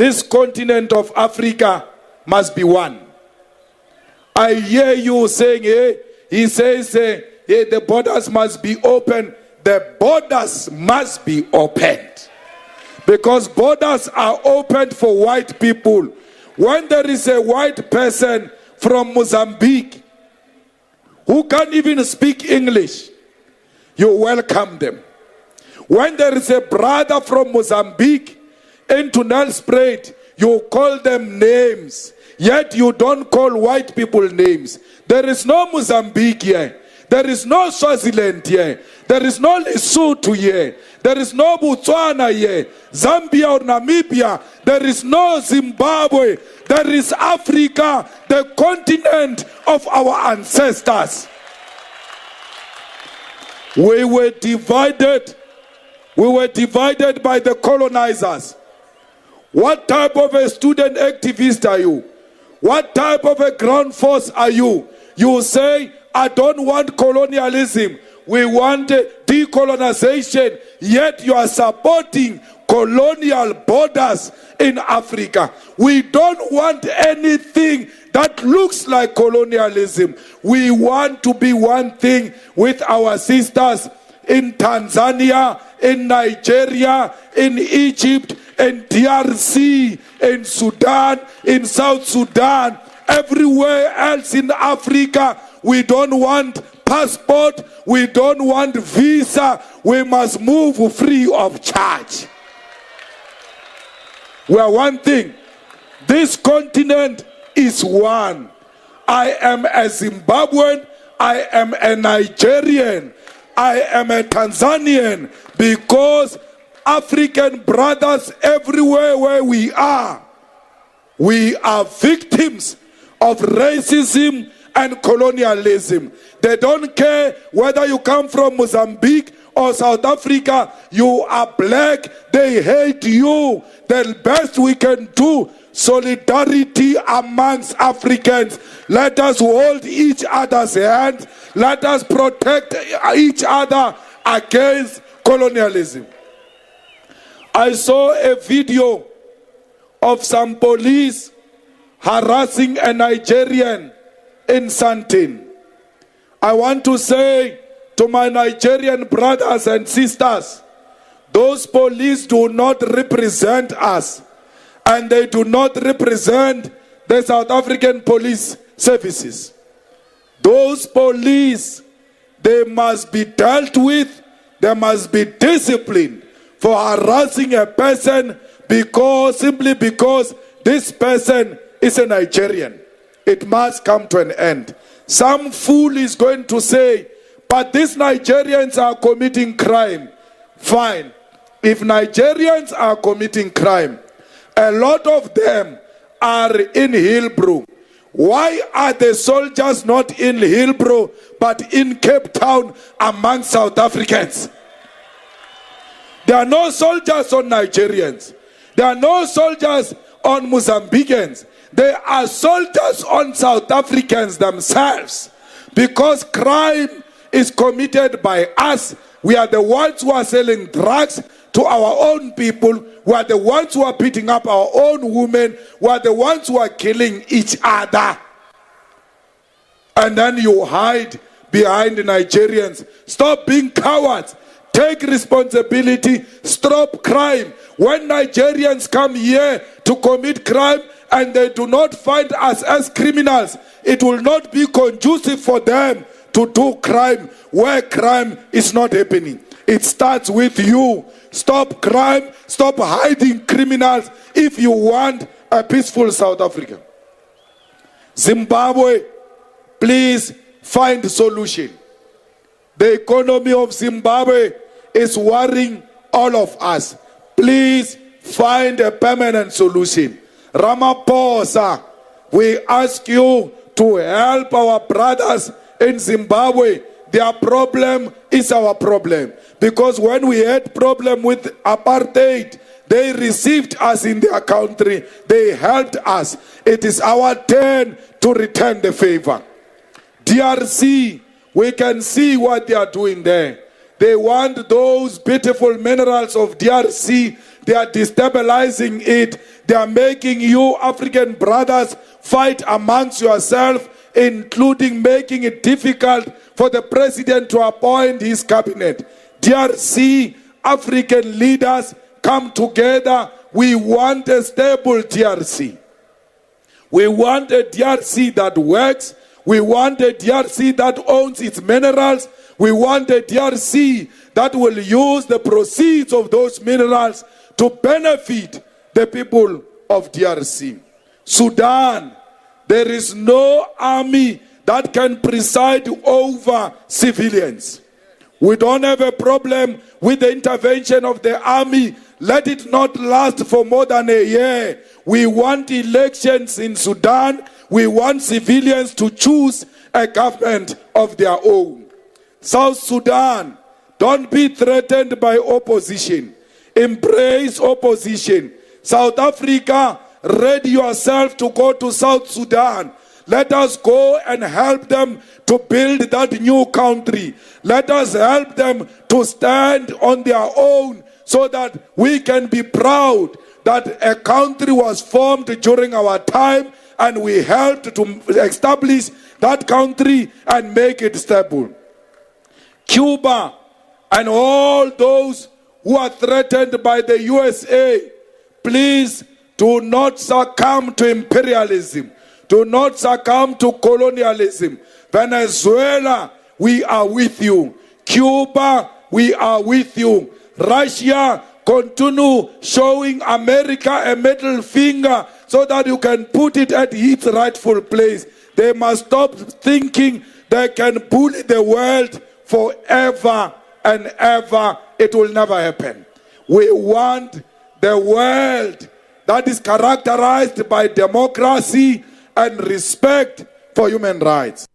this continent of Africa must be one. I hear you saying, he says, the borders must be open. The borders must be opened. Because borders are opened for white people. When there is a white person from Mozambique who can't even speak English, you welcome them. When there is a brother from Mozambique into Nelspruit, you call them names. Yet you don't call white people names. There is no Mozambique here. There is no Swaziland here. There is no Lesotho here. There is no Botswana here. Zambia or Namibia. There is no Zimbabwe. There is Africa, the continent of our ancestors. We were divided. We were divided by the colonizers. What type of a student activist are you? What type of a ground force are you? You say, I don't want colonialism. We want decolonization. Yet you are supporting colonial borders in Africa. We don't want anything that looks like colonialism. We want to be one thing with our sisters in Tanzania, in Nigeria, in Egypt, in DRC, in Sudan, in South Sudan, everywhere else in Africa. We don't want passport, we don't want visa, we must move free of charge. We are one thing. This continent is one. I am a Zimbabwean, I am a Nigerian, I am a Tanzanian, because African brothers everywhere where we are victims of racism and colonialism. They don't care whether you come from Mozambique or South Africa. You are black, they hate you. The best we can do, solidarity amongst Africans. Let us hold each other's hands. Let us protect each other against colonialism. I saw a video of some police harassing a Nigerian in Sandton. I want to say to my Nigerian brothers and sisters, those police do not represent us, and they do not represent the South African police services. Those police, they must be dealt with, they must be disciplined for harassing a person simply because this person is a Nigerian. It must come to an end. Some fool is going to say, but these Nigerians are committing crime. Fine. If Nigerians are committing crime, a lot of them are in Hillbrow. Why are the soldiers not in Hillbrow but in Cape Town among South Africans? There are no soldiers on Nigerians. There are no soldiers on Mozambicans. There are soldiers on South Africans themselves, because crime is committed by us. We are the ones who are selling drugs to our own people. We are the ones who are beating up our own women. We are the ones who are killing each other. And then you hide behind the Nigerians. Stop being cowards. Take responsibility. Stop crime. When Nigerians come here to commit crime and they do not find us as criminals, it will not be conducive for them to do crime where crime is not happening. It starts with you. Stop crime. Stop hiding criminals if you want a peaceful South Africa. Zimbabwe, please find a solution. The economy of Zimbabwe is worrying all of us. Please find a permanent solution. Ramaphosa, we ask you to help our brothers in Zimbabwe. Their problem is our problem. Because when we had problem with apartheid, they received us in their country. They helped us. It is our turn to return the favor. DRC, we can see what they are doing there. They want those beautiful minerals of DRC They are destabilizing it. They are making you African brothers fight amongst yourselves, including making it difficult for the president to appoint his cabinet. DRC, African leaders, come together. We want a stable DRC. We want a DRC that works. We want a DRC that owns its minerals. We want a DRC that will use the proceeds of those minerals to benefit the people of DRC. Sudan, there is no army that can preside over civilians. We don't have a problem with the intervention of the army. Let it not last for more than a year. We want elections in Sudan. We want civilians to choose a government of their own. South Sudan, don't be threatened by opposition. Embrace opposition. South Africa, ready yourself to go to South Sudan. Let us go and help them to build that new country. Let us help them to stand on their own so that we can be proud that a country was formed during our time and we helped to establish that country and make it stable. Cuba and all those who are threatened by the USA, please do not succumb to imperialism. Do not succumb to colonialism. Venezuela, we are with you. Cuba, we are with you. Russia, continue showing America a middle finger so that you can put it at its rightful place. They must stop thinking they can bully the world forever and ever. It will never happen. We want the world that is characterized by democracy and respect for human rights.